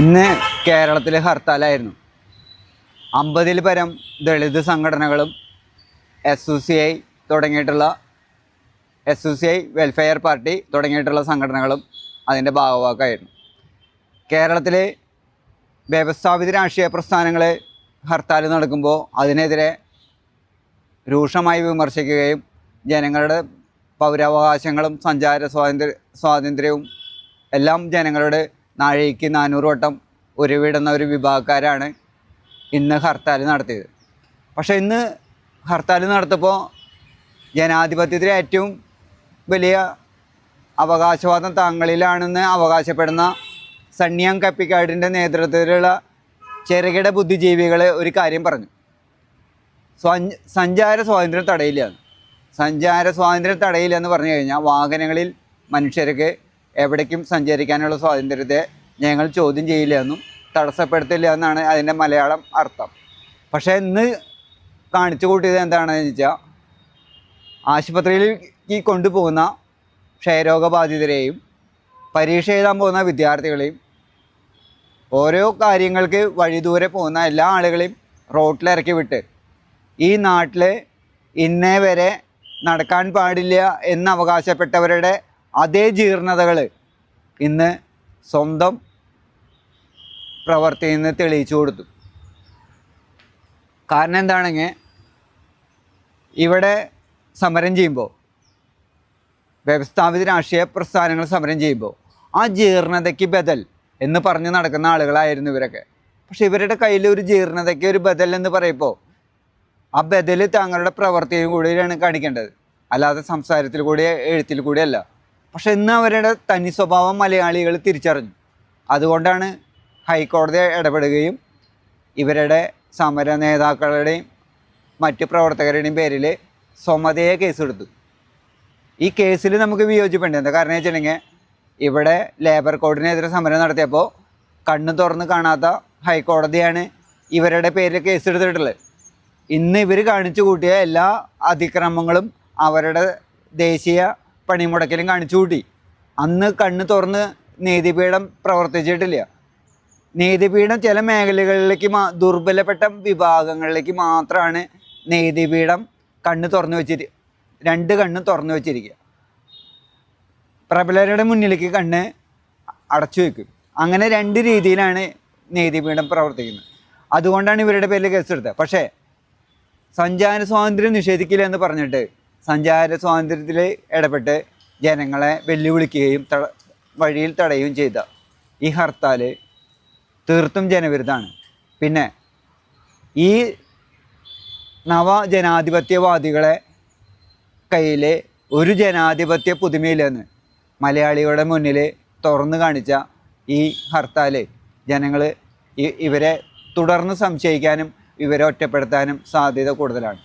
ഇന്ന് കേരളത്തിലെ ഹർത്താലായിരുന്നു. 50-ൽ പരം ദളിത് സംഘടനകളും SUCI വെൽഫെയർ പാർട്ടി തുടങ്ങിയിട്ടുള്ള സംഘടനകളും അതിൻ്റെ ഭാഗവാക്കായിരുന്നു. കേരളത്തിലെ വ്യവസ്ഥാപിത രാഷ്ട്രീയ പ്രസ്ഥാനങ്ങൾ ഹർത്താൽ നടക്കുമ്പോൾ അതിനെതിരെ രൂക്ഷമായി വിമർശിക്കുകയും ജനങ്ങളുടെ പൗരാവകാശങ്ങളും സഞ്ചാര സ്വാതന്ത്ര്യവും എല്ലാം ജനങ്ങളുടെ നാഴികയ്ക്ക് 400 വട്ടം ഉരുവിടുന്ന ഒരു വിഭാഗക്കാരാണ് ഇന്ന് ഹർത്താൽ നടത്തിയത്. പക്ഷേ ഇന്ന് ഹർത്താൽ നടത്തിയപ്പോൾ ജനാധിപത്യത്തിലെ ഏറ്റവും വലിയ അവകാശവാദം തങ്ങളിലാണെന്ന് അവകാശപ്പെടുന്ന സണ്ണിയം കപ്പിക്കാടിൻ്റെ നേതൃത്വത്തിലുള്ള ചെറുകിട ബുദ്ധിജീവികൾ ഒരു കാര്യം പറഞ്ഞു. സഞ്ചാര സ്വാതന്ത്ര്യം തടയില്ല. സഞ്ചാര സ്വാതന്ത്ര്യം തടയില്ല എന്ന് പറഞ്ഞു കഴിഞ്ഞാൽ വാഹനങ്ങളിൽ മനുഷ്യർക്ക് എവിടേക്കും സഞ്ചരിക്കാനുള്ള സ്വാതന്ത്ര്യത്തെ ഞങ്ങൾ ചോദ്യം ചെയ്യില്ല എന്നും തടസ്സപ്പെടുത്തില്ല എന്നാണ് അതിൻ്റെ മലയാളം അർത്ഥം. പക്ഷേ ഇന്ന് കാണിച്ചു കൂട്ടിയത് എന്താണെന്ന് വെച്ചാൽ ആശുപത്രിയിലേക്ക് കൊണ്ടുപോകുന്ന ക്ഷയരോഗബാധിതരെയും പരീക്ഷ എഴുതാൻ പോകുന്ന വിദ്യാർത്ഥികളെയും ഓരോ കാര്യങ്ങൾക്ക് വഴിദൂരെ പോകുന്ന എല്ലാ ആളുകളെയും റോട്ടിലിറക്കി വിട്ട് ഈ നാട്ടിൽ ഇന്നേ വരെ നടക്കാൻ പാടില്ല എന്ന് അവകാശപ്പെട്ടവരുടെ അതേ ജീർണതകൾ ഇന്ന് സ്വന്തം പ്രവർത്തിയിൽ നിന്ന് തെളിയിച്ചു കൊടുത്തു. കാരണം എന്താണെങ്കിൽ ഇവിടെ സമരം ചെയ്യുമ്പോൾ വ്യവസ്ഥാപിത രാഷ്ട്രീയ പ്രസ്ഥാനങ്ങൾ സമരം ചെയ്യുമ്പോൾ ആ ജീർണതയ്ക്ക് ബദൽ എന്ന് പറഞ്ഞ് നടക്കുന്ന ആളുകളായിരുന്നു ഇവരൊക്കെ. പക്ഷെ ഇവരുടെ കയ്യിൽ ഒരു ജീർണതയ്ക്ക് ഒരു ബദൽ എന്ന് പറയുമ്പോൾ ആ ബദൽ തങ്ങളുടെ പ്രവർത്തിയും കൂടിയാണ് കാണിക്കേണ്ടത്, അല്ലാതെ സംസാരത്തിൽ കൂടി എഴുത്തിൽ കൂടിയല്ല. പക്ഷെ ഇന്ന് അവരുടെ തനി സ്വഭാവം മലയാളികൾ തിരിച്ചറിഞ്ഞു. അതുകൊണ്ടാണ് ഹൈക്കോടതി ഇടപെടുകയും ഇവരുടെ സമര നേതാക്കളുടെയും മറ്റ് പ്രവർത്തകരുടെയും പേരിൽ സ്വമതയെ കേസെടുത്തു. ഈ കേസിൽ നമുക്ക് വിയോജിപ്പുണ്ട്. എന്താ കാരണം വെച്ചിട്ടുണ്ടെങ്കിൽ ഇവിടെ ലേബർ കോഡിനെതിരെ സമരം നടത്തിയപ്പോൾ കണ്ണ് തുറന്ന് കാണാത്ത ഹൈക്കോടതിയാണ് ഇവരുടെ പേരിൽ കേസെടുത്തിട്ടുള്ളത്. ഇന്ന് ഇവർ കാണിച്ചു കൂട്ടിയ എല്ലാ അതിക്രമങ്ങളും അവരുടെ ദേശീയ പണിമുടക്കിലും കാണിച്ചു കൂട്ടി. അന്ന് കണ്ണ് തുറന്ന് നീതിപീഠം പ്രവർത്തിച്ചിട്ടില്ല. നീതിപീഠം ചില മേഖലകളിലേക്ക് ദുർബലപ്പെട്ട വിഭാഗങ്ങളിലേക്ക് മാത്രമാണ് നീതിപീഠം കണ്ണ് തുറന്നു രണ്ട് കണ്ണ് തുറന്നു വെച്ചിരിക്കുക. പ്രബലരുടെ മുന്നിലേക്ക് കണ്ണ് അടച്ചു വയ്ക്കും. അങ്ങനെ രണ്ട് രീതിയിലാണ് നീതിപീഠം പ്രവർത്തിക്കുന്നത്. അതുകൊണ്ടാണ് ഇവരുടെ പേരിൽ കേസെടുത്തത്. പക്ഷേ സഞ്ചാര സ്വാതന്ത്ര്യം നിഷേധിക്കില്ല എന്ന് പറഞ്ഞിട്ട് സഞ്ചാര സ്വാതന്ത്ര്യത്തിൽ ഇടപെട്ട് ജനങ്ങളെ വെല്ലുവിളിക്കുകയും വഴിയിൽ തടയുകയും ചെയ്ത ഈ ഹർത്താൽ തീർത്തും ജനവിരുദ്ധമാണ്. പിന്നെ ഈ നവജനാധിപത്യവാദികളെ കയ്യിൽ ഒരു ജനാധിപത്യ പുതുമയില്ലെന്ന് മലയാളികളുടെ മുന്നിൽ തുറന്നു കാണിച്ച ഈ ഹർത്താൽ ജനങ്ങൾ ഇവരെ തുടർന്ന് സംശയിക്കാനും ഇവരെ ഒറ്റപ്പെടുത്താനും സാധ്യത കൂടുതലാണ്.